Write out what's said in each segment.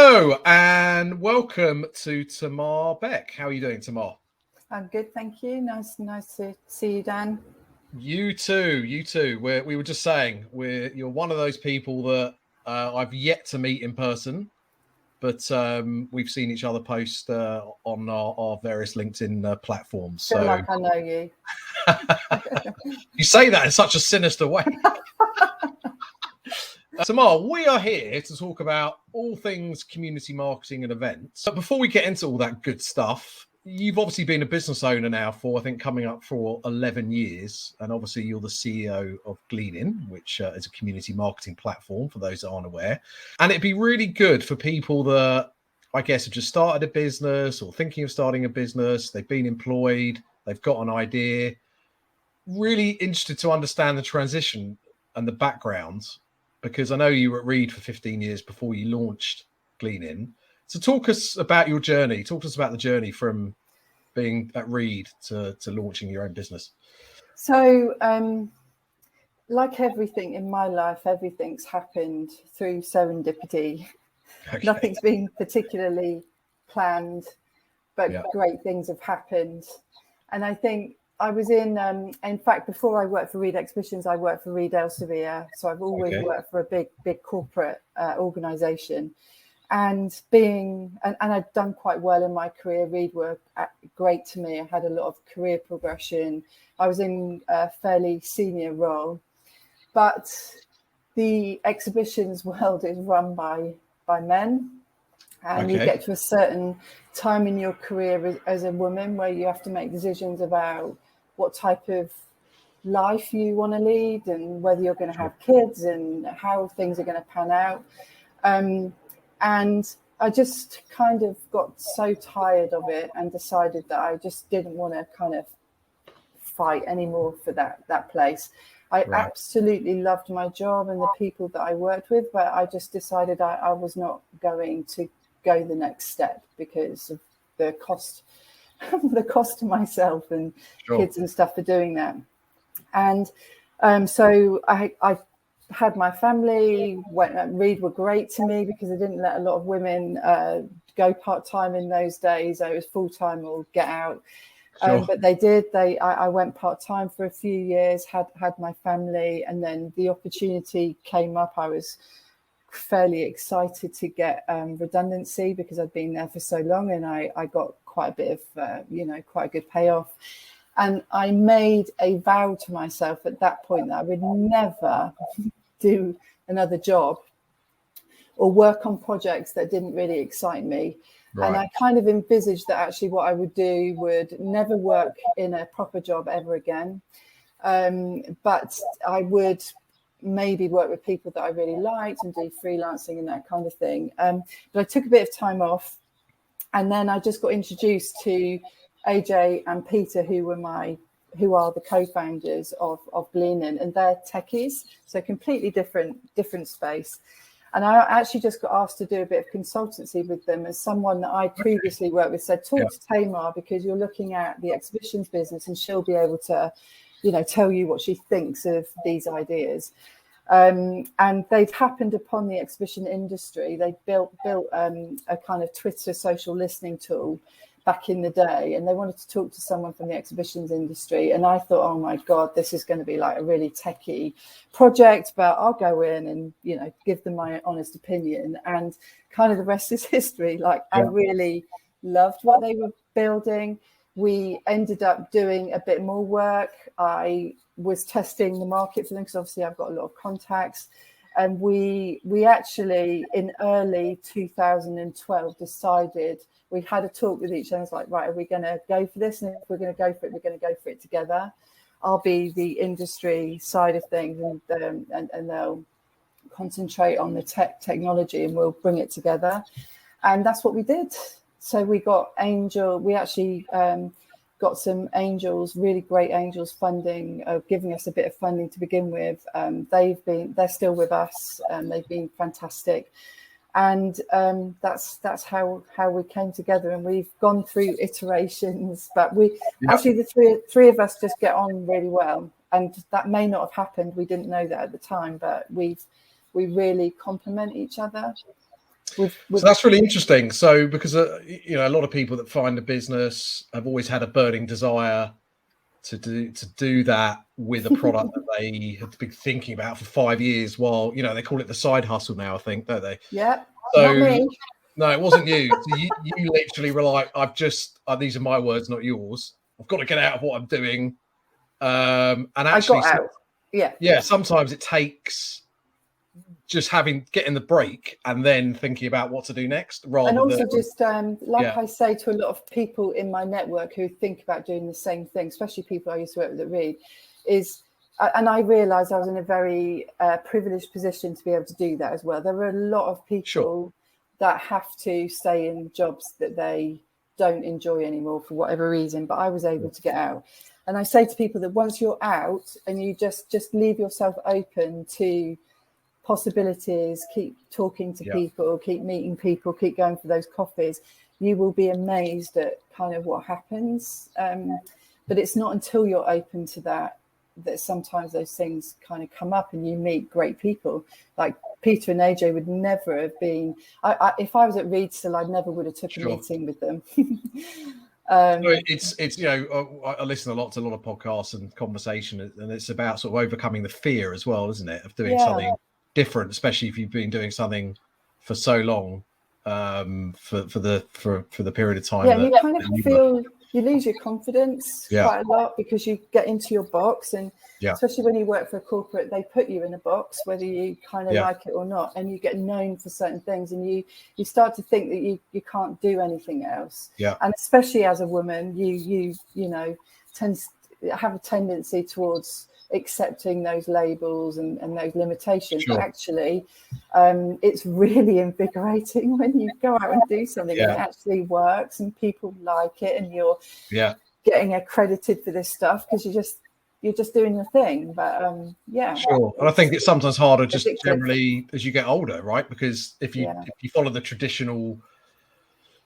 Hello and welcome to Tamar Beck. How are you doing, Tamar? I'm good, thank you. Nice to see you, Dan. You too. We were just saying you're one of those people that I've yet to meet in person, but we've seen each other post on our various LinkedIn platforms. I feel like I know you. You say that in such a sinister way. Tamar, we are here to talk about all things community marketing and events. But before we get into all that good stuff, you've obviously been a business owner now for, I think, coming up for 11 years. And obviously you're the CEO of Gleanin, which is a community marketing platform for those that aren't aware. And it'd be really good for people that, I guess, have just started a business or thinking of starting a business. They've been employed. They've got an idea. Really interested to understand the transition and the background, because I know you were at Reed for 15 years before you launched Gleanin. So talk us about your journey. Talk to us about the journey from being at Reed to launching your own business. So, like everything in my life, everything's happened through serendipity. Okay. Nothing's been particularly planned, but great things have happened. And I think I was in fact, before I worked for Reed Exhibitions, I worked for Reed Elsevier. So I've always worked for a big corporate organization. And I'd done quite well in my career. Reed were great to me. I had a lot of career progression. I was in a fairly senior role. But the exhibitions world is run by men. And you get to a certain time in your career as a woman where you have to make decisions about what type of life you want to lead and whether you're going to have kids and how things are going to pan out. And I just kind of got so tired of it and decided that I just didn't want to kind of fight anymore for that place. I absolutely loved my job and the people that I worked with, but I just decided I was not going to go the next step because of the cost to myself and kids and stuff for doing that. And so I had my family. Reed were great to me because they didn't let a lot of women go part-time in those days. I was full-time or get out. But they did. I went part-time for a few years, had my family, and then the opportunity came up. I was fairly excited to get redundancy because I'd been there for so long, and I got quite a bit of quite a good payoff. And I made a vow to myself at that point that I would never do another job or work on projects that didn't really excite me. And I kind of envisaged that actually what I would do would never work in a proper job ever again, but I would maybe work with people that I really liked and do freelancing and that kind of thing. But I took a bit of time off, and then I just got introduced to AJ and Peter, who are the co-founders of Gleanin, and they're techies, so completely different space. And I actually just got asked to do a bit of consultancy with them as someone that I previously worked with said, talk to Tamar because you're looking at the exhibitions business and she'll be able to, tell you what she thinks of these ideas. And they'd happened upon the exhibition industry. They built a kind of Twitter social listening tool back in the day, and they wanted to talk to someone from the exhibitions industry. And I thought, oh my God, this is going to be like a really techie project, but I'll go in and, give them my honest opinion. And kind of the rest is history. I really loved what they were building. We ended up doing a bit more work. I was testing the market for them because obviously I've got a lot of contacts. And we actually, in early 2012, decided, we had a talk with each other. It's like, right, are we going to go for this? And if we're going to go for it, we're going to go for it together. I'll be the industry side of things, and they'll concentrate on the technology, and we'll bring it together. And that's what we did. So we got we actually got some angels, really great angels funding, giving us a bit of funding to begin with. They're still with us, and they've been fantastic. And that's how we came together, and we've gone through iterations. But actually, the three of us just get on really well, and that may not have happened. We didn't know that at the time, but we really complement each other. So that's really interesting. So because you know, a lot of people that find a business have always had a burning desire to do that with a product that they have been thinking about for 5 years. While, you know, they call it the side hustle now, I think, don't they? Yeah. So not me. no, it wasn't you. So you literally were like, I've just these are my words, not yours. I've got to get out of what I'm doing. And actually, I got out. Yeah. Sometimes it takes just getting the break and then thinking about what to do next, rather and also than just I say to a lot of people in my network who think about doing the same thing, especially people I used to work with at Reed, and I realised I was in a very privileged position to be able to do that as well. There are a lot of people that have to stay in jobs that they don't enjoy anymore for whatever reason, but I was able to get out. And I say to people that once you're out and you just leave yourself open to possibilities, keep talking to people, keep meeting people, keep going for those coffees, you will be amazed at kind of what happens. But it's not until you're open to that sometimes those things kind of come up and you meet great people. Like Peter and AJ would never have been, if I was at Reed still, I never would have took a meeting with them. It's you know, I listen a lot to a lot of podcasts and conversation, and it's about sort of overcoming the fear as well, isn't it, of doing something different, especially if you've been doing something for so long, for the period of time. Yeah, you kind of feel you lose your confidence quite a lot because you get into your box, and especially when you work for a corporate, they put you in a box whether you kind of like it or not, and you get known for certain things, and you start to think that you can't do anything else. And especially as a woman, you know have a tendency towards accepting those labels and those limitations. But actually, it's really invigorating when you go out and do something and it actually works and people like it, and you're getting accredited for this stuff because you're just doing your thing. But and I think it's sometimes harder just generally as you get older, right? Because if you follow the traditional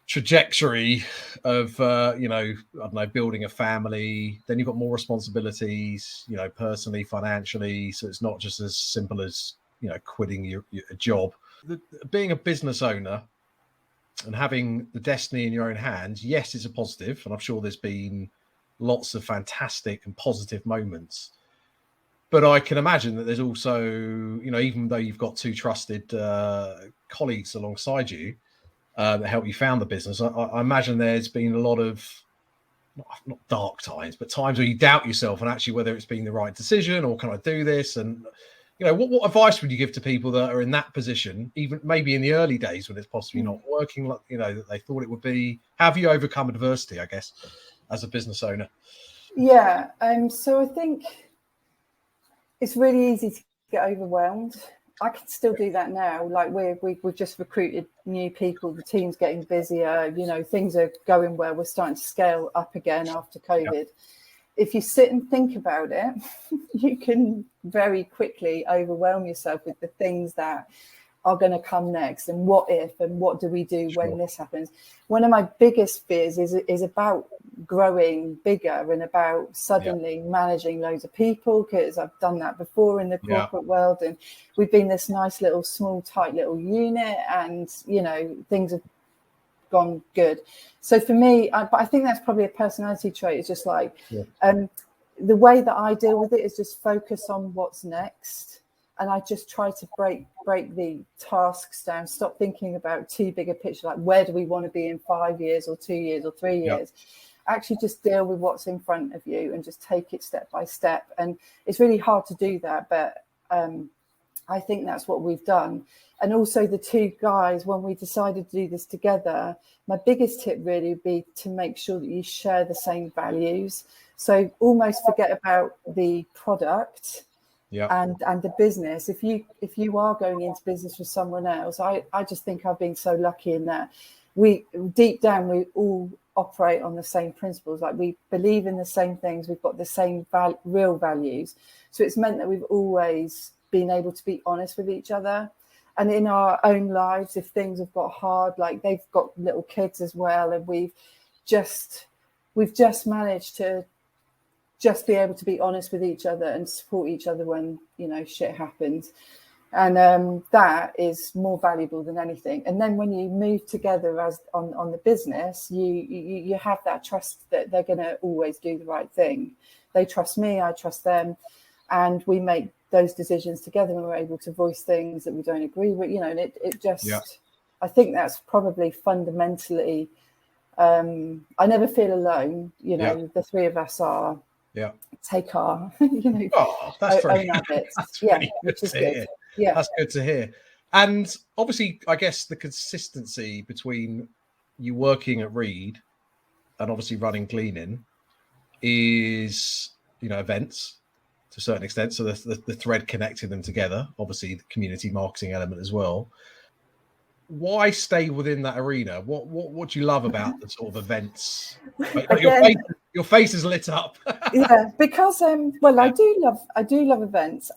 trajectory of you know, I don't know, building a family, then you've got more responsibilities, you know, personally, financially, so it's not just as simple as, you know, quitting your job. Being a business owner and having the destiny in your own hands, yes, it's a positive, and I'm sure there's been lots of fantastic and positive moments, but I can imagine that there's also, you know, even though you've got two trusted colleagues alongside you that help you found the business, I imagine there's been a lot of not dark times, but times where you doubt yourself and actually whether it's been the right decision or can I do this? And, you know, what advice would you give to people that are in that position, even maybe in the early days when it's possibly not working like, you know, that they thought it would be? How have you overcome adversity, I guess, as a business owner? So I think it's really easy to get overwhelmed. I can still do that now. Like we've just recruited new people. The team's getting busier. You know, things are going well. We're starting to scale up again after COVID. If you sit and think about it, you can very quickly overwhelm yourself with the things that are going to come next, and what if, and what do we do when this happens. One of my biggest fears is about growing bigger and about suddenly managing loads of people, because I've done that before in the corporate world, and we've been this nice little small tight little unit, and you know, things have gone good. So for me, I think that's probably a personality trait. It's just like the way that I deal with it is just focus on what's next. And I just try to break the tasks down, stop thinking about too big a picture, like where do we want to be in 5 years or 2 years or 3 years. Actually just deal with what's in front of you and just take it step by step. And it's really hard to do that, but I think that's what we've done. And also the two guys, when we decided to do this together, my biggest tip really would be to make sure that you share the same values. So almost forget about the product and the business. If you are going into business with someone else, I just think I've been so lucky in that we deep down we all operate on the same principles. Like we believe in the same things, we've got the same real values. So it's meant that we've always been able to be honest with each other. And in our own lives, if things have got hard, like they've got little kids as well, and we've just managed to just be able to be honest with each other and support each other when, you know, shit happens. And that is more valuable than anything. And then when you move together as on the business, you have that trust that they're going to always do the right thing. They trust me, I trust them, and we make those decisions together, and we're able to voice things that we don't agree with, and it just, I think that's probably fundamentally, I never feel alone, the three of us are, take our, that's own habits. Which is good. Yeah, that's good to hear. And obviously, I guess the consistency between you working at Reed and obviously running Gleanin is, events to a certain extent. So the thread connecting them together, obviously the community marketing element as well. Why stay within that arena? What do you love about the sort of events? Again, your face is lit up. Because I do love events.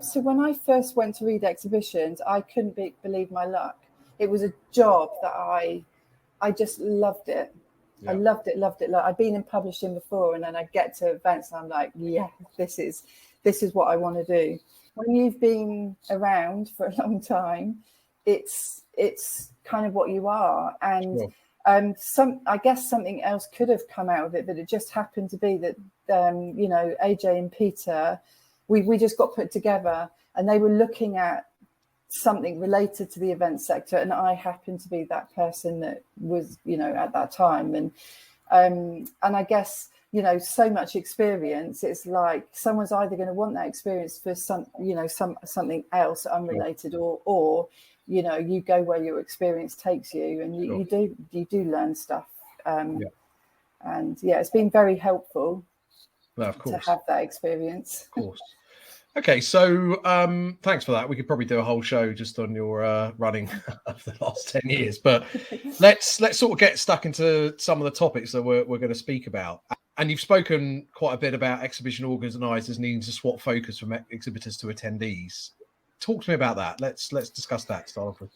So when I first went to Reed exhibitions, I couldn't believe my luck. It was a job that I just loved it. I loved it. Like, I've been in publishing before, and then I get to events and I'm like, this is what I want to do. When you've been around for a long time, it's kind of what you are. And I guess something else could have come out of it, but it just happened to be that AJ and Peter, we just got put together, and they were looking at something related to the event sector, and I happened to be that person that was at that time. And I guess so much experience, it's like someone's either going to want that experience for something else unrelated, or you go where your experience takes you, and you do learn stuff. And it's been very helpful to have that experience. Of course. Okay, so thanks for that. We could probably do a whole show just on your running of the last 10 years, but let's sort of get stuck into some of the topics that we're going to speak about. And you've spoken quite a bit about exhibition organisers needing to swap focus from exhibitors to attendees. Talk to me about that. Let's discuss that. Start off with.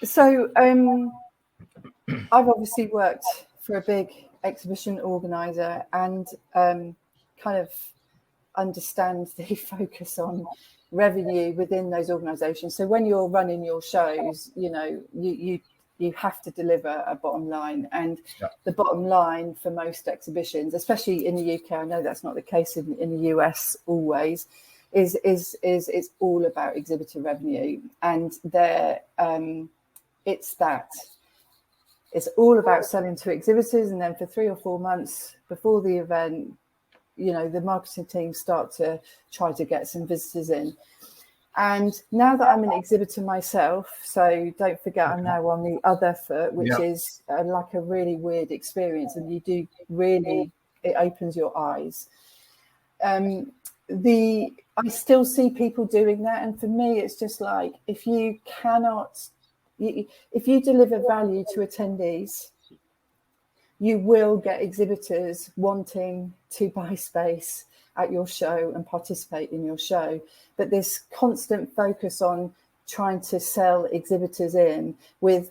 So I've obviously worked for a big exhibition organizer, and kind of understand the focus on revenue within those organizations. So when you're running your shows, you have to deliver a bottom line, and the bottom line for most exhibitions, especially in the UK, I know that's not the case in the US always, is it's all about exhibitor revenue. And it's all about selling to exhibitors, and then for 3 or 4 months before the event, the marketing team start to try to get some visitors in. And now that I'm an exhibitor myself, so don't forget I'm now on the other foot, which is like a really weird experience, and it opens your eyes. I still see people doing that, and for me it's just like, if you deliver value to attendees, you will get exhibitors wanting to buy space at your show and participate in your show. But this constant focus on trying to sell exhibitors in with,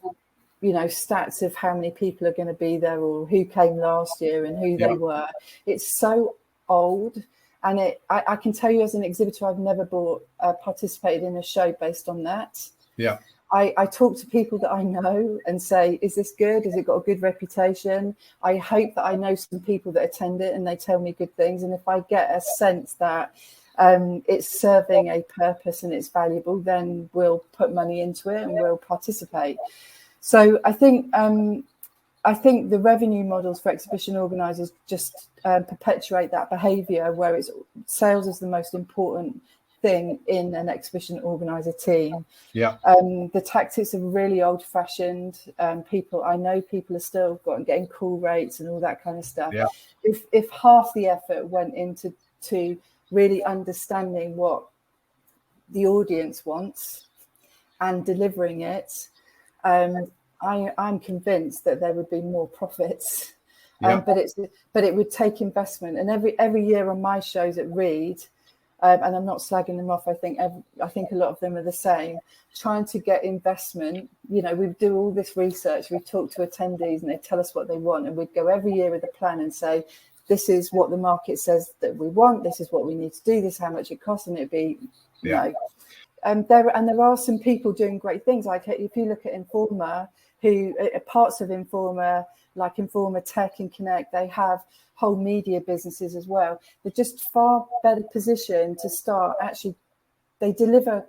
stats of how many people are going to be there, or who came last year and who they were, it's so old. And I can tell you, as an exhibitor, I've never participated in a show based on that. I talk to people that I know and say, is this good? Has it got a good reputation? I hope that I know some people that attend it and they tell me good things. And if I get a sense that it's serving a purpose and it's valuable, then we'll put money into it and we'll participate. So I think the revenue models for exhibition organisers just perpetuate that behaviour, where it's sales is the most important thing in an exhibition organizer team. The tactics are really old-fashioned. People are still getting call rates and all that kind of stuff. If half the effort went into really understanding what the audience wants and delivering it, I'm convinced that there would be more profits. But it would take investment, and every year on my shows at Reed, and I'm not slagging them off, I think a lot of them are the same, trying to get investment. We do all this research, we talk to attendees and they tell us what they want, and we'd go every year with a plan and say, this is what the market says that we want, this is what we need to do, this is how much it costs, and it'd be there are some people doing great things. Like if you look at Informa, who parts of Informa, like Informa Tech and Connect, they have whole media businesses as well. They're just far better positioned to start. Actually, they deliver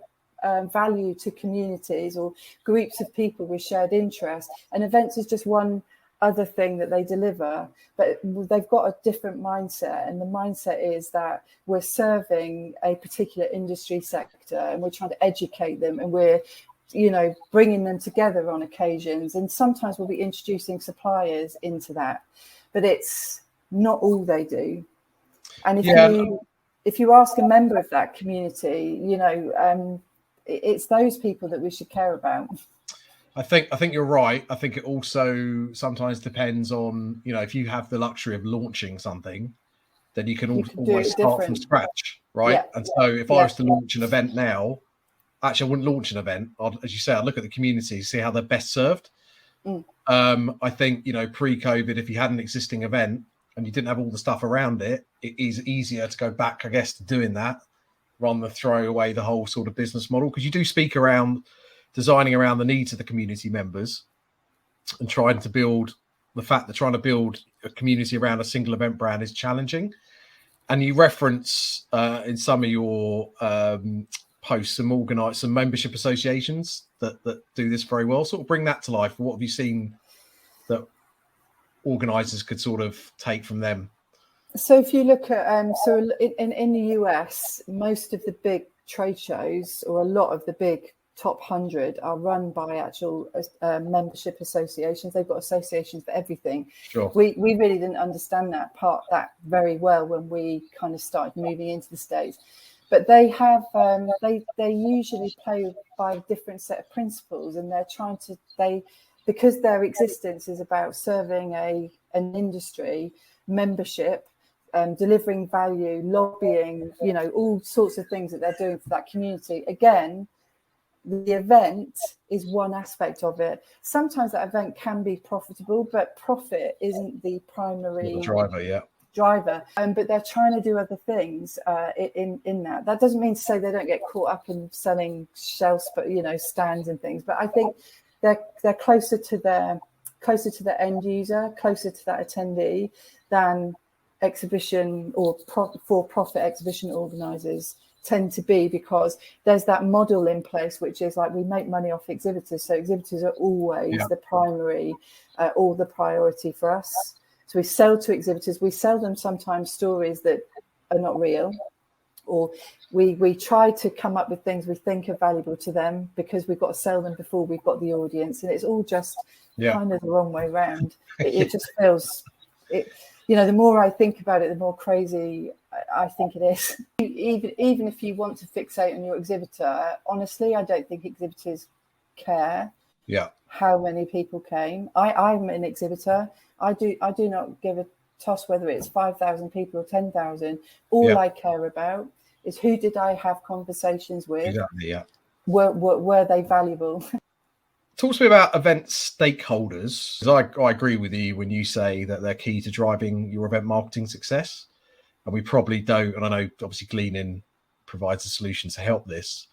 value to communities or groups of people with shared interest, and events is just one other thing that they deliver, but they've got a different mindset, and the mindset is that we're serving a particular industry sector and we're trying to educate them, and we're bringing them together on occasions, and sometimes we'll be introducing suppliers into that, but it's not all they do. And if you ask a member of that community, it's those people that we should care about. I think you're right. I think it also sometimes depends on, if you have the luxury of launching something, then you can always start from scratch, right? Yeah. And so if I was to launch an event now, actually I wouldn't launch an event. As you say, I'd look at the community, see how they're best served. I think, pre-COVID, if you had an existing event and you didn't have all the stuff around it, it is easier to go back, I guess, to doing that rather than throw away the whole sort of business model. Because you do speak around designing around the needs of the community members and trying to build a community around a single event brand is challenging. And you reference in some of your posts some membership associations that do this very well. Sort of bring that to life. What have you seen that organisers could sort of take from them? So if you look at in the US, most of the big trade shows, or a lot of the big top 100, are run by actual membership associations. They've got associations for everything. Sure. We really didn't understand that very well when we kind of started moving into the States. But they have they usually play by a different set of principles, and because their existence is about serving an industry, membership, delivering value, lobbying, all sorts of things that they're doing for that community. Again, the event is one aspect of it. Sometimes that event can be profitable, but profit isn't the primary driver. But they're trying to do other things in that. That doesn't mean to say they don't get caught up in selling shelves, but stands and things. But I think they're closer to the end user, closer to that attendee than exhibition or for-profit exhibition organisers tend to be, because there's that model in place, which is like, we make money off exhibitors, so exhibitors are always the primary or the priority for us. So we sell to exhibitors. We sell them sometimes stories that are not real, or we try to come up with things we think are valuable to them because we've got to sell them before we've got the audience, and it's all just kind of the wrong way around. It just feels the more I think about it, the more crazy I think it is. Even if you want to fixate on your exhibitor, honestly, I don't think exhibitors care how many people came. I'm an exhibitor. I do not give a toss whether it's 5,000 people or 10,000. All I care about is, who did I have conversations with? Exactly, yeah. Were they valuable? Talk to me about event stakeholders. Because I agree with you when you say that they're key to driving your event marketing success. And we probably don't, and I know obviously Gleanin provides a solution to help this.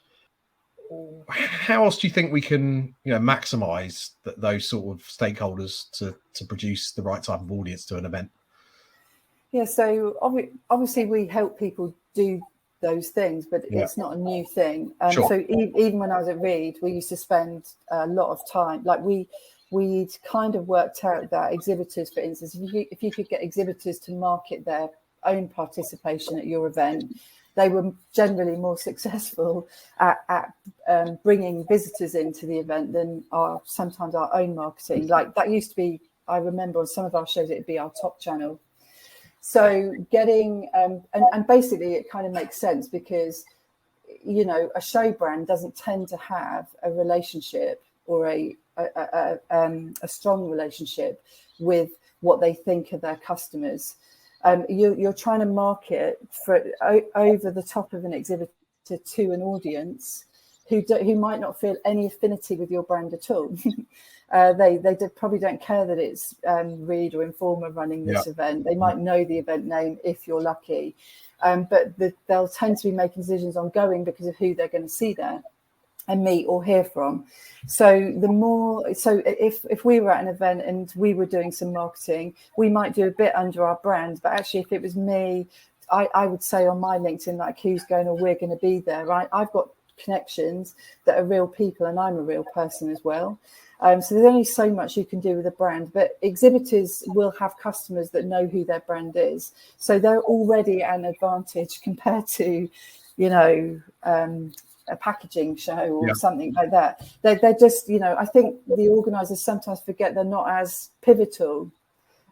How else do you think we can, maximize those sort of stakeholders to produce the right type of audience to an event? Yeah, so obviously we help people do those things, but it's not a new thing. Sure. So even when I was at Reed, we used to spend a lot of time, like we'd kind of worked out that exhibitors, for instance, if you could get exhibitors to market their own participation at your event, they were generally more successful at bringing visitors into the event than sometimes our own marketing. Like that used to be, I remember on some of our shows, it'd be our top channel. So getting, and basically it kind of makes sense because, a show brand doesn't tend to have a relationship or a strong relationship with what they think of their customers. You're trying to market for over the top of an exhibitor to an audience who might not feel any affinity with your brand at all. They probably don't care that it's Reed or Informa running this event. They might know the event name if you're lucky. but they'll tend to be making decisions on going because of who they're going to see there and meet or hear from. So if we were at an event and we were doing some marketing, we might do a bit under our brand, but actually if it was me, I would say on my LinkedIn, like, who's going, or we're going to be there, right? I've got connections that are real people, and I'm a real person as well. So there's only so much you can do with a brand, but exhibitors will have customers that know who their brand is. So they're already at an advantage compared to, a packaging show or something like that. They're just, I think the organisers sometimes forget they're not as pivotal,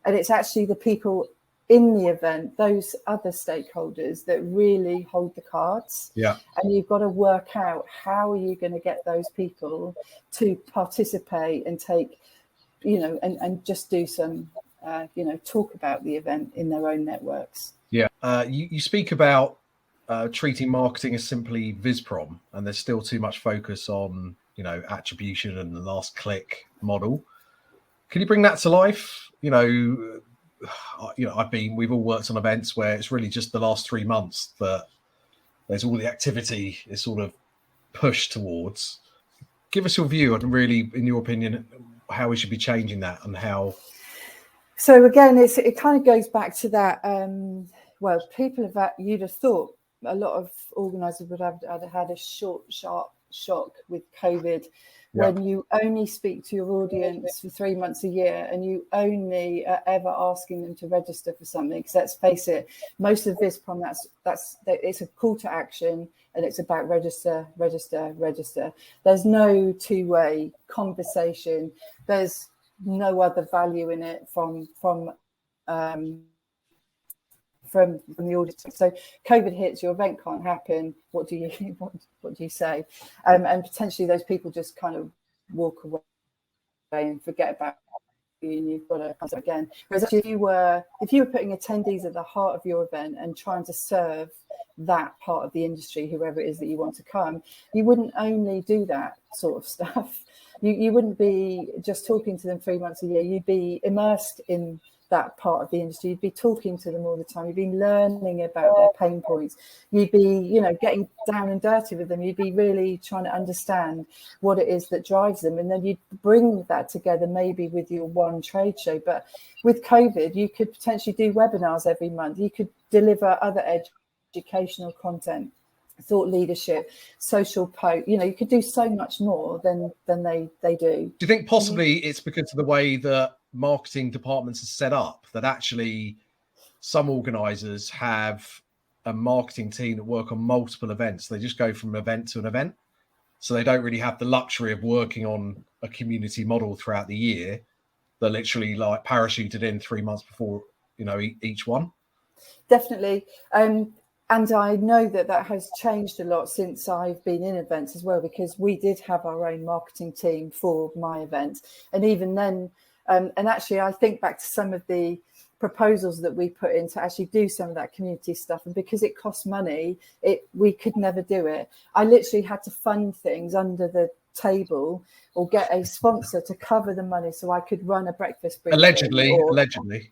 and it's actually the people in the event, those other stakeholders, that really hold the cards. Yeah. And you've got to work out how are you going to get those people to participate and take, and just do some, talk about the event in their own networks. Yeah. You speak about treating marketing as simply VisProm, and there's still too much focus on, attribution and the last click model. Can you bring that to life? We've all worked on events where it's really just the last 3 months that there's all the activity is sort of pushed towards. Give us your view and really, in your opinion, how we should be changing that and how. So again, it kind of goes back to that. You'd have thought a lot of organisers would have had a short, sharp shock with COVID. When you only speak to your audience for 3 months a year, and you only are ever asking them to register for something. Because let's face it, most of VisProm, it's a call to action, and it's about register. There's no two-way conversation. There's no other value in it from the audience. So COVID hits, your event can't happen. What do you say? And potentially those people just kind of walk away and forget about you, and you've got to come again. Whereas actually if you were putting attendees at the heart of your event and trying to serve that part of the industry, whoever it is that you want to come, you wouldn't only do that sort of stuff. You wouldn't be just talking to them 3 months a year. You'd be immersed in that part of the industry. You'd be talking to them all the time. You'd be learning about their pain points. You'd be, getting down and dirty with them. You'd be really trying to understand what it is that drives them. And then you'd bring that together maybe with your one trade show. But with COVID, you could potentially do webinars every month. You could deliver other educational content, thought leadership, social post. You could do so much more than they do. Do you think possibly it's because of the way that marketing departments are set up, that actually some organisers have a marketing team that work on multiple events? They just go from event to an event, so they don't really have the luxury of working on a community model throughout the year. They're literally like parachuted in 3 months before each one. Definitely. And I know that has changed a lot since I've been in events as well, because we did have our own marketing team for my event. And even then, and actually I think back to some of the proposals that we put in to actually do some of that community stuff. And because it costs money, we could never do it. I literally had to fund things under the table or get a sponsor to cover the money so I could run a breakfast briefing. Allegedly,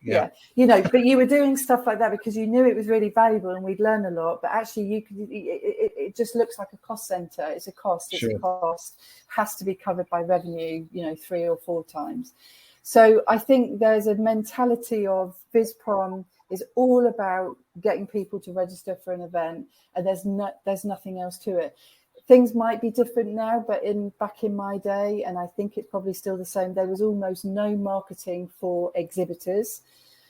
yeah. But you were doing stuff like that because you knew it was really valuable and we'd learn a lot. But actually, it just looks like a cost center. It's a cost. It's a cost. Has to be covered by revenue, 3 or 4 times. So I think there's a mentality of VisProm is all about getting people to register for an event, and there's nothing else to it. Things might be different now, but back in my day, and I think it's probably still the same, there was almost no marketing for exhibitors.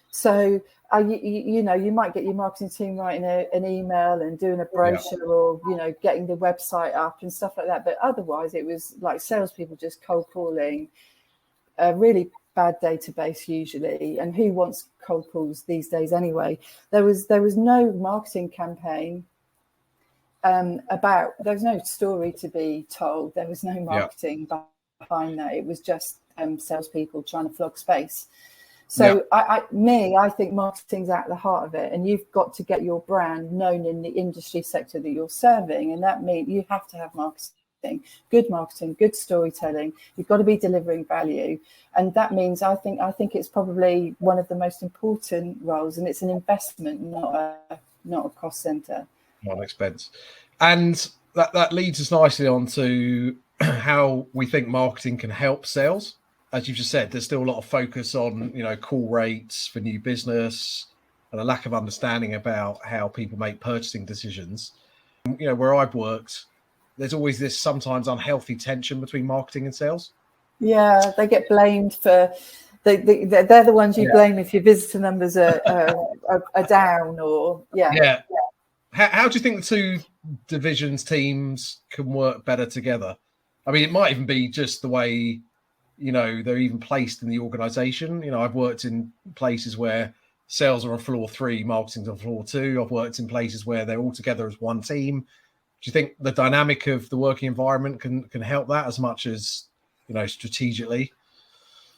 So you might get your marketing team writing an email and doing a brochure or getting the website up and stuff like that. But otherwise, it was like salespeople just cold calling, a really bad database usually. And who wants cold calls these days anyway? There was no marketing campaign. There was no story to be told. There was no marketing behind that. It was just salespeople trying to flog space. So I think marketing's at the heart of it, and you've got to get your brand known in the industry sector that you're serving, and that means you have to have marketing, good storytelling. You've got to be delivering value, and that means I think it's probably one of the most important roles, and it's an investment, not not a cost center. Not an expense. And that leads us nicely on to how we think marketing can help sales. As you've just said, there's still a lot of focus on, call rates for new business and a lack of understanding about how people make purchasing decisions. Where I've worked, there's always this sometimes unhealthy tension between marketing and sales. Yeah, they get blamed for, they're the ones you blame if your visitor numbers are down or, Yeah. How do you think the two divisions, teams can work better together? I mean, it might even be just the way, they're even placed in the organization. I've worked in places where sales are on floor 3, marketing's on floor 2. I've worked in places where they're all together as one team. Do you think the dynamic of the working environment can help that as much as, strategically?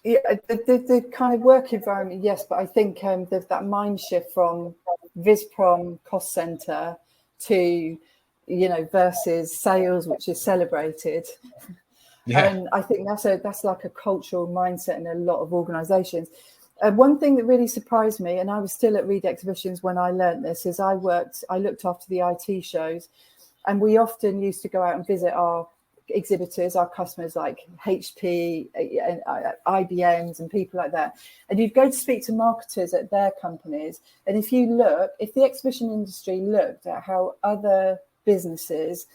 Yeah, the kind of work environment, yes, but I think there's that mind shift from Visprom cost center to, versus sales, which is celebrated. Yeah. And I think that's like a cultural mindset in a lot of organizations. One thing that really surprised me, and I was still at Reed Exhibitions when I learned this, is I looked after the IT shows, and we often used to go out and visit our exhibitors, our customers like HP, IBMs and people like that. And you'd go to speak to marketers at their companies. And if the exhibition industry looked at how other businesses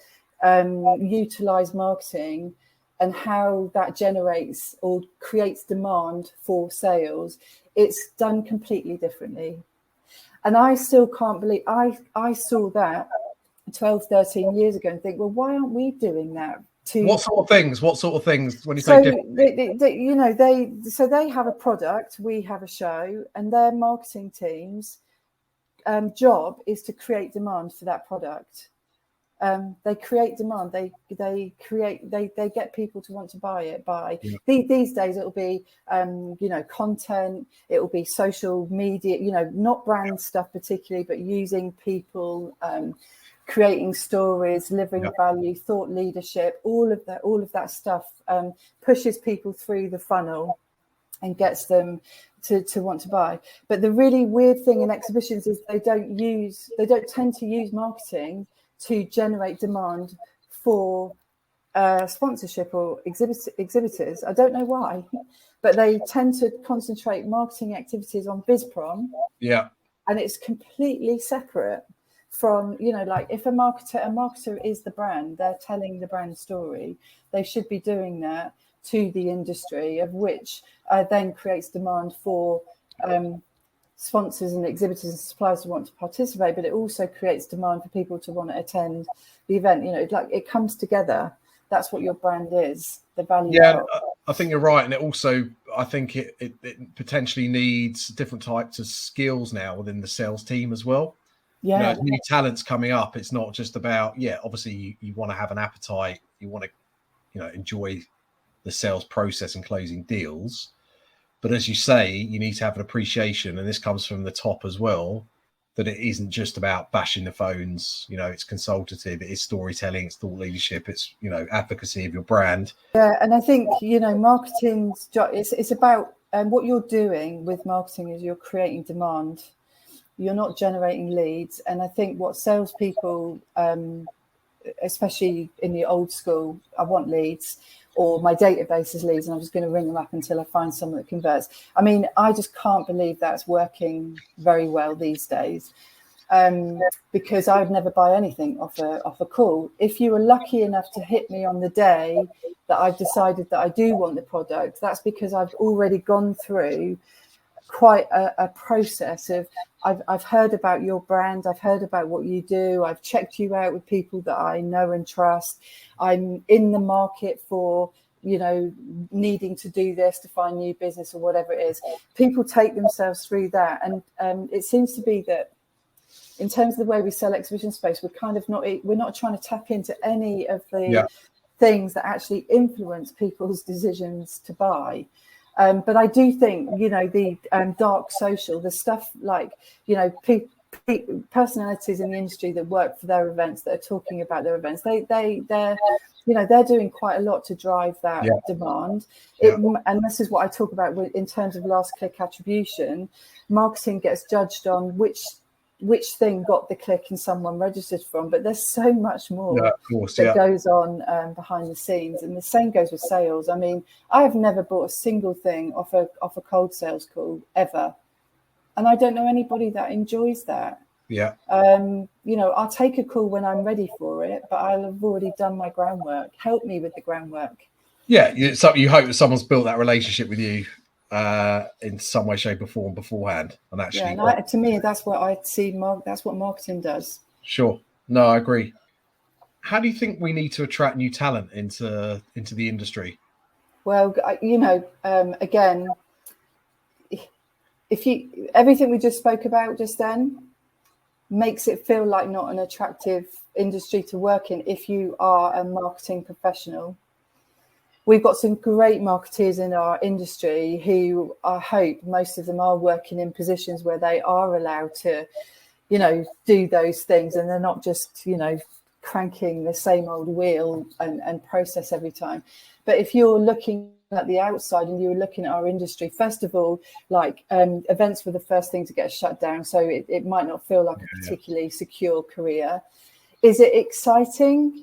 utilize marketing and how that generates or creates demand for sales, it's done completely differently. And I still can't believe I saw that 12, 13 years ago and think, well, why aren't we doing that? What sort of things when you say different? They have a product, we have a show, and their marketing team's job is to create demand for that product. They create demand. They get people to want to buy it. These days it'll be content. It will be social media. Not brand stuff particularly, but using people. Creating stories, delivering value, thought leadership, all of that stuff pushes people through the funnel and gets them to want to buy. But the really weird thing in exhibitions is they don't tend to use marketing to generate demand for sponsorship or exhibitors. I don't know why, but they tend to concentrate marketing activities on Visprom. Yeah, and it's completely separate from, like if a marketer is the brand, they're telling the brand story, they should be doing that to the industry, of which then creates demand for sponsors and exhibitors and suppliers to want to participate, but it also creates demand for people to want to attend the event. It comes together. That's what your brand is, the value. Yeah, I think you're right. And it also, I think it potentially needs different types of skills now within the sales team as well. Yeah, new talents coming up. It's not just about, obviously you want to have an appetite, you want to, enjoy the sales process and closing deals. But as you say, you need to have an appreciation, and this comes from the top as well, that it isn't just about bashing the phones. It's consultative, it is storytelling, it's thought leadership, it's, advocacy of your brand. Yeah, and I think, marketing's job, it's about what you're doing with marketing is you're creating demand. You're not generating leads. And I think what salespeople, especially in the old school, I want leads, or my database is leads, and I'm just going to ring them up until I find someone that converts. I mean, I just can't believe that's working very well these days, because I would never buy anything off a call. If you were lucky enough to hit me on the day that I've decided that I do want the product, that's because I've already gone through quite a process of I've heard about your brand, I've heard about what you do, I've checked you out with people that I know and trust. I'm in the market for, needing to do this to find new business or whatever it is. People take themselves through that, and it seems to be that in terms of the way we sell exhibition space, we're not trying to tap into any of the things that actually influence people's decisions to buy. But I do think, the dark social, the stuff like, personalities in the industry that work for their events, that are talking about their events, they're doing quite a lot to drive that demand. And this is what I talk about in terms of last click attribution. Marketing gets judged on which which thing got the click and someone registered from, but there's so much more of course, that goes on behind the scenes. And the same goes with sales. I mean, I have never bought a single thing off a cold sales call ever. And I don't know anybody that enjoys that. Yeah. You know, I'll take a call when I'm ready for it, but I'll have already done my groundwork. Help me with the groundwork. Yeah. So you hope that someone's built that relationship with you in some way, shape, or form beforehand. And actually, to me, that's what I see. That's what marketing does. Sure. No, I agree. How do you think we need to attract new talent into the industry? Well, you know, again, everything we just spoke about just then makes it feel like not an attractive industry to work in if you are a marketing professional. We've got some great marketeers in our industry who I hope most of them are working in positions where they are allowed to, you know, do those things, and they're not just, you know, cranking the same old wheel and process every time. But if you're looking at the outside and you're looking at our industry, first of all, like events were the first thing to get shut down. So it might not feel like a particularly secure career. Is it exciting?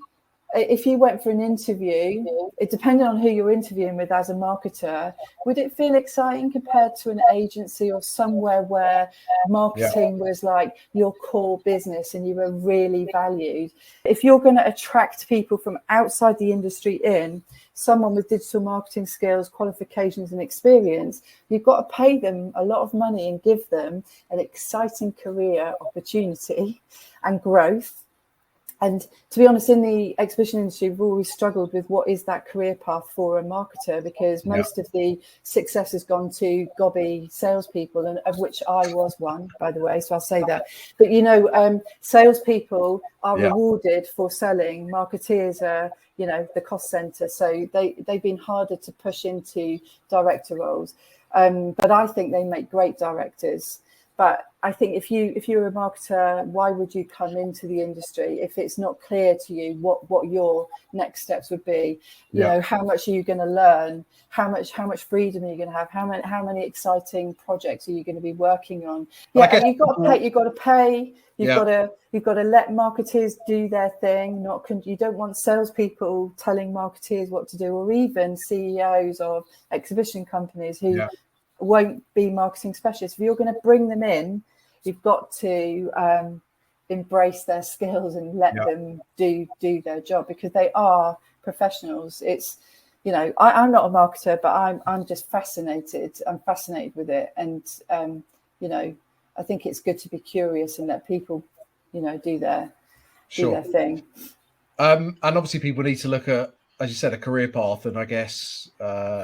If you went for an interview, it depended on who you're interviewing with as a marketer, would it feel exciting compared to an agency or somewhere where marketing was like your core business and you were really valued? If you're going to attract people from outside the industry in, someone with digital marketing skills, qualifications and experience, you've got to pay them a lot of money and give them an exciting career opportunity and growth. And to be honest, in the exhibition industry, we've always struggled with what is that career path for a marketer, because most of the success has gone to gobby salespeople, and of which I was one, by the way, so I'll say that. But, you know, salespeople are rewarded for selling. Marketeers are, you know, the cost center. So they've been harder to push into director roles. But I think they make great directors. But I think if you're a marketer, why would you come into the industry if it's not clear to you what your next steps would be? You know, how much are you going to learn? How much freedom are you going to have? How many exciting projects are you going to be working on? Yeah, and you've got to pay. You've got to let marketers do their thing. You don't want salespeople telling marketers what to do, or even CEOs of exhibition companies who won't be marketing specialists. If you're going to bring them in, you've got to embrace their skills and let them do their job, because they are professionals. It's, you know, I'm not a marketer, but I'm just fascinated. I'm fascinated with it, and you know, I think it's good to be curious and let people, you know, do their thing. And obviously, people need to look at, as you said, a career path, and I guess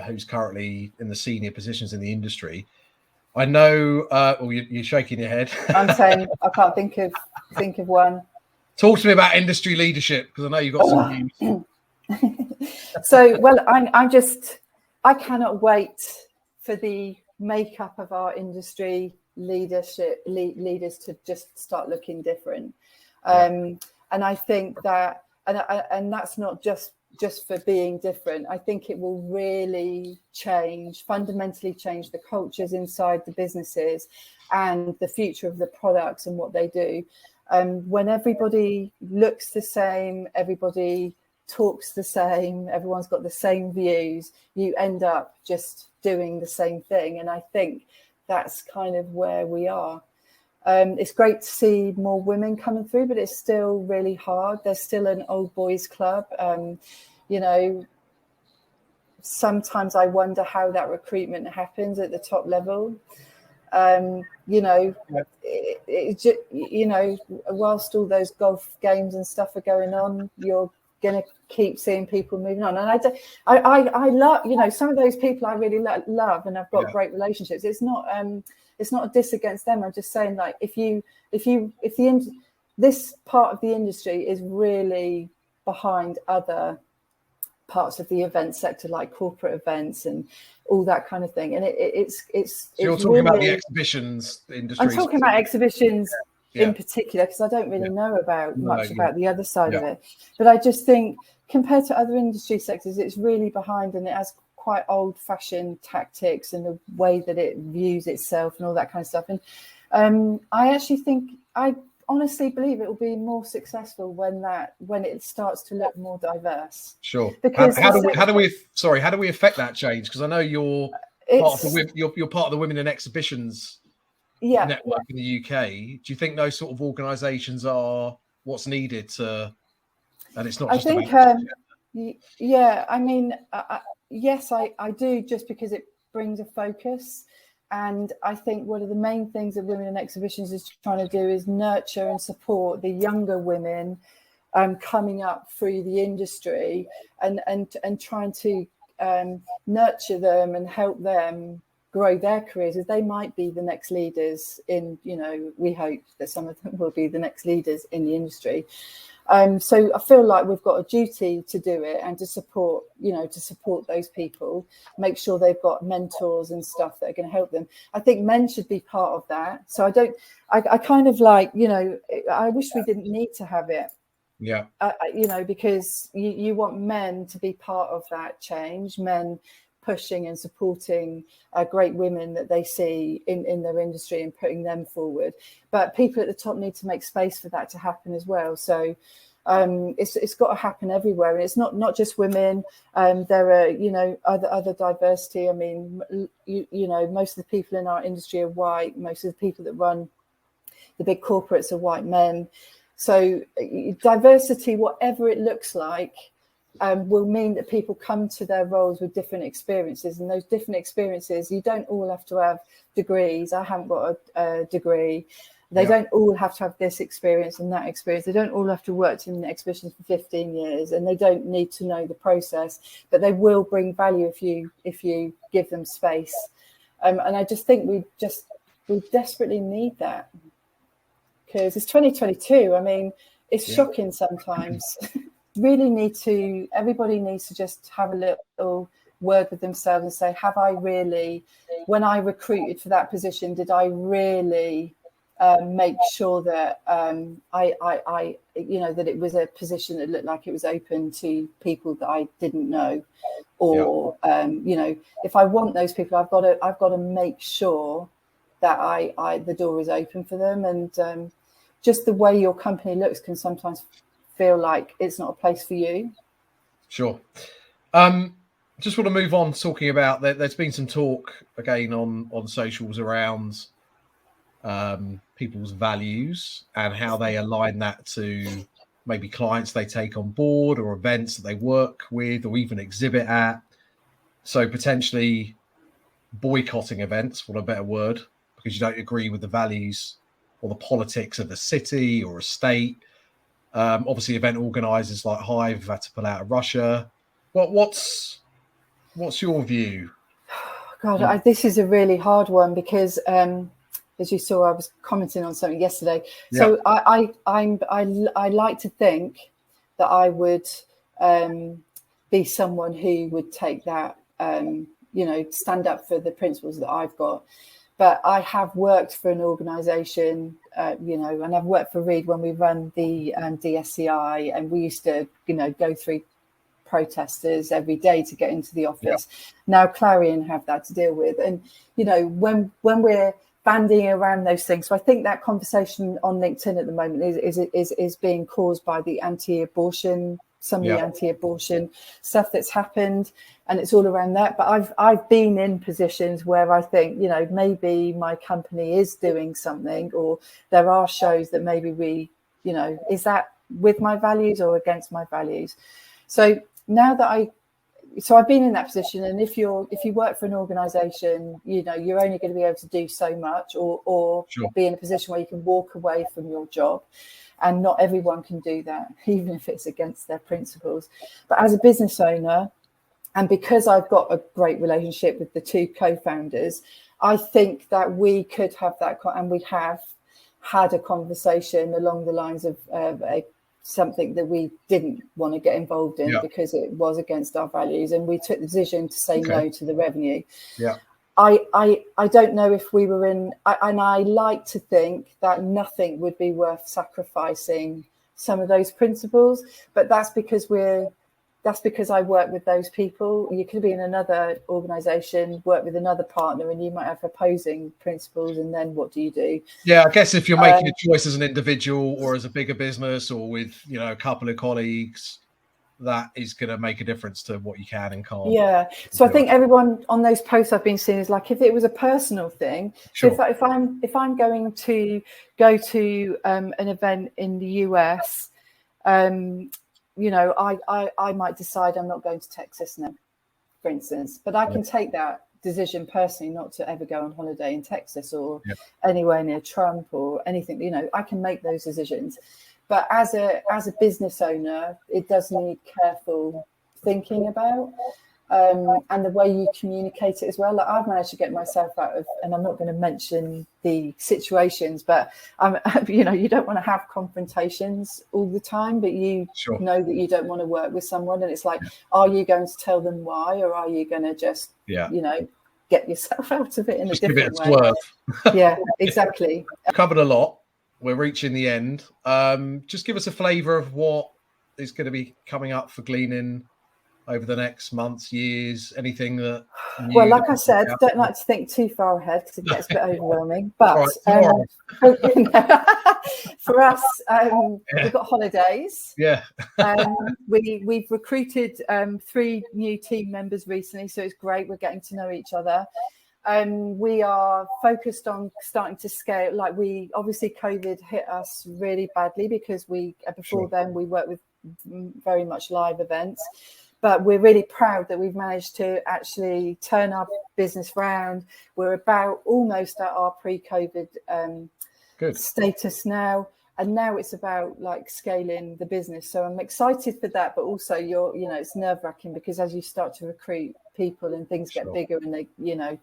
who's currently in the senior positions in the industry. I know. Well, you're shaking your head. I'm saying I can't think of one. Talk to me about industry leadership, because I know you've got some views. So, well, I cannot wait for the makeup of our industry leaders to just start looking different. And I think that, and that's not just for being different. I think it will really fundamentally change the cultures inside the businesses and the future of the products and what they do. When everybody looks the same, everybody talks the same, everyone's got the same views, you end up just doing the same thing. And I think that's kind of where we are. It's great to see more women coming through, but it's still really hard. There's still an old boys club. You know, sometimes I wonder how that recruitment happens at the top level. You know, you know, whilst all those golf games and stuff are going on, you're going to keep seeing people moving on. And I love, you know, some of those people I really love, and I've got great relationships. It's not a diss against them. I'm just saying, like, this part of the industry is really behind other parts of the event sector, like corporate events and all that kind of thing. And it's so you're talking really, about the exhibitions industry. I'm talking about exhibitions in particular, because I don't really know about much about the other side of it. But I just think compared to other industry sectors, it's really behind, and it has quite old-fashioned tactics and the way that it views itself and all that kind of stuff. And I actually think I honestly believe it will be more successful when it starts to look more diverse. Sure. Because how do we affect that change? Because I know you're part of the Women in Exhibitions network in the UK. Do you think those sort of organisations are what's needed to? And it's not just about. Yeah, I mean, yes, I do, just because it brings a focus. And I think one of the main things that Women in Exhibitions is trying to do is nurture and support the younger women coming up through the industry, and trying to nurture them and help them grow their careers, as they might be the next leaders in, we hope that some of them will be the next leaders in the industry. So I feel like we've got a duty to do it and to support those people, make sure they've got mentors and stuff that are going to help them. I think men should be part of that. So I kind of like, I wish we didn't need to have it. Yeah. Because you want men to be part of that change, men pushing and supporting great women that they see in their industry and putting them forward. But people at the top need to make space for that to happen as well. So it's got to happen everywhere, and it's not just women. There are other diversity. I mean, most of the people in our industry are white. Most of the people that run the big corporates are white men. So diversity, whatever it looks like, will mean that people come to their roles with different experiences, and those different experiences, you don't all have to have degrees. I haven't got a degree. They don't all have to have this experience and that experience. They don't all have to work in exhibitions for 15 years, and they don't need to know the process, but they will bring value if you give them space. And I just think we desperately need that, because it's 2022. I mean, it's shocking sometimes. Everybody needs to just have a little word with themselves and say, have I really, when I recruited for that position, did I really make sure that that it was a position that looked like it was open to people that I didn't know, or if I want those people, I've got to make sure that the door is open for them. And just the way your company looks can sometimes feel like it's not a place for you. Sure. Just want to move on, talking about there's been some talk again on socials around people's values and how they align that to maybe clients they take on board or events that they work with or even exhibit at. So potentially boycotting events, for a better word, because you don't agree with the values or the politics of a city or a state. Obviously, event organisers like Hive have had to pull out of Russia. What's your view? God, this is a really hard one, because as you saw, I was commenting on something yesterday. Yeah. So I like to think that I would be someone who would take that, stand up for the principles that I've got. But I have worked for an organisation, and I've worked for Reed when we run the DSCI, and we used to, go through protesters every day to get into the office. Yeah. Now Clarion have that to deal with, and when we're bandying around those things, so I think that conversation on LinkedIn at the moment is being caused by the anti-abortion. Some of the anti-abortion stuff that's happened, and it's all around that. But I've been in positions where I think, maybe my company is doing something, or there are shows that maybe we, is that with my values or against my values? So now that I've been in that position, and if you work for an organisation, you're only going to be able to do so much, or sure, be in a position where you can walk away from your job. And not everyone can do that, even if it's against their principles. But as a business owner, and because I've got a great relationship with the two co-founders, I think that we could have that, and we have had a conversation along the lines of something that we didn't want to get involved in because it was against our values, and we took the decision to say no to the revenue. Yeah. I don't know if we were in, and I like to think that nothing would be worth sacrificing some of those principles, but that's because we're that's because I work with those people. You could be in another organisation, work with another partner, and you might have opposing principles. And then what do you do? Yeah, I guess if you're making a choice as an individual or as a bigger business or with, you know, a couple of colleagues, that is going to make a difference to what you can and can't. Yeah. So I think everyone on those posts I've been seeing is like, if it was a personal thing. Sure. So if I'm going to go to an event in the US, you know, I might decide I'm not going to Texas now, for instance, but I can take that decision personally not to ever go on holiday in Texas or anywhere near Trump or anything. You know, I can make those decisions. But as a business owner, it does need careful thinking about, and the way you communicate it as well. Like, I've managed to get myself out of, and I'm not going to mention the situations, but you know, you don't want to have confrontations all the time, but you know that you don't want to work with someone, and it's like, are you going to tell them why, or are you going to just, you know, get yourself out of it in a different way? Yeah, exactly. Covered a lot. We're reaching the end. Just give us a flavour of what is going to be coming up for Gleanin over the next months, years, anything that... Well, like I said, don't like to think too far ahead because it gets a bit overwhelming. But for us, we've got holidays. Yeah. We've recruited 3 new team members recently, so it's great. We're getting to know each other. We are focused on starting to scale. Like, obviously COVID hit us really badly because before then we worked with very much live events, but we're really proud that we've managed to actually turn our business around. We're about almost at our pre-COVID status now. And now it's about like scaling the business. So I'm excited for that, but also you know, it's nerve wracking because as you start to recruit people and things get bigger and they, you know,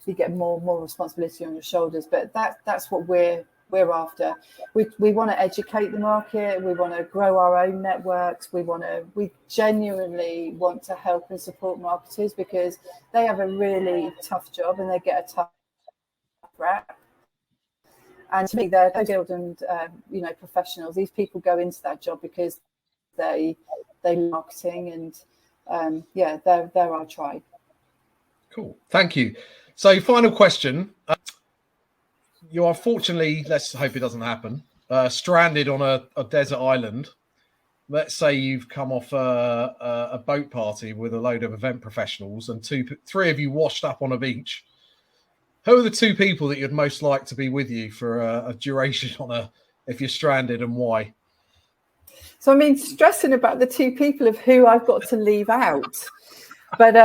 you get more responsibility on your shoulders. But that's what we're after. We want to educate the market. We want to grow our own networks. We genuinely want to help and support marketers because they have a really tough job and they get a tough rap. And to me, they're skilled and you know, professionals. These people go into that job because they marketing and they're our tribe. Cool, thank you. So, final question: you are unfortunately, let's hope it doesn't happen, stranded on a desert island. Let's say you've come off a boat party with a load of event professionals, and 3 of you washed up on a beach. Who are the 2 people that you'd most like to be with you for a duration if you're stranded, and why? So, I mean, stressing about the 2 people of who I've got to leave out, but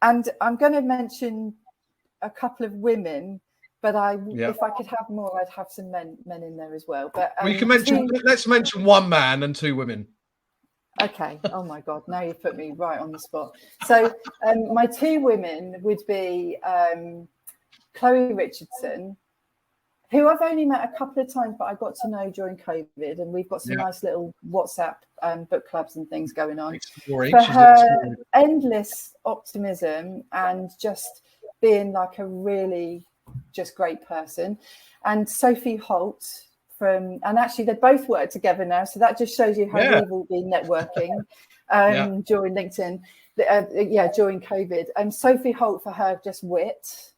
and I'm going to mention a couple of women, but if I could have more, I'd have some men in there as well. But we can mention. Let's mention 1 man and 2 women. Okay. Oh my God! Now you've put me right on the spot. So my 2 women would be Chloe Richardson, who I've only met a couple of times, but I got to know during COVID, and we've got some nice little WhatsApp book clubs and things going on. For her endless optimism and just being like a really just great person. And Sophie Holt and actually they both work together now, so that just shows you how we've all been networking during LinkedIn, during COVID. And Sophie Holt, for her just wit,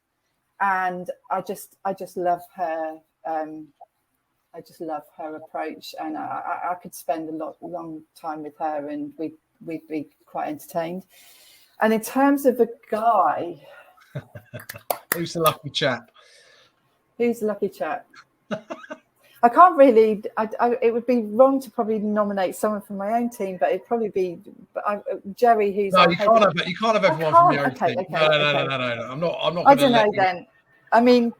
and I just love her. I just love her approach, and I could spend a long time with her, and we'd be quite entertained. And in terms of a guy, who's the lucky chap? Who's the lucky chap? I can't really. It would be wrong to probably nominate someone from my own team, but it'd probably be Jerry. Who's no? You can't have everyone from your own team. No. I'm not. I don't know then. I mean,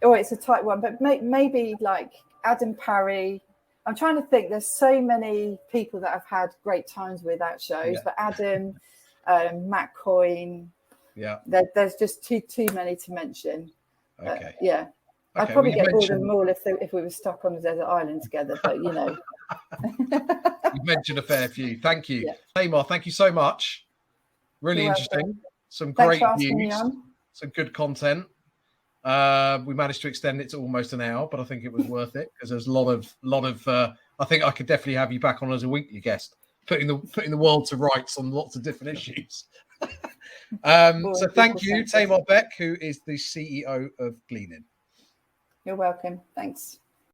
it's a tight one, but maybe like Adam Parry. I'm trying to think. There's so many people that I've had great times with at shows, but Adam, Matt Coyne. Yeah. There's just too many to mention. Okay. I'd probably get bored of them all if we were stuck on a desert island together, but you know. You've mentioned a fair few. Thank you. Tamar, thank you so much. Really interesting. Some great views, some good content. We managed to extend it to almost an hour, but I think it was worth it because there's a lot of I think I could definitely have you back on as a weekly guest putting the world to rights on lots of different issues. So thank you, Tamar Beck, who is the CEO of Gleanin. You're welcome. Thanks.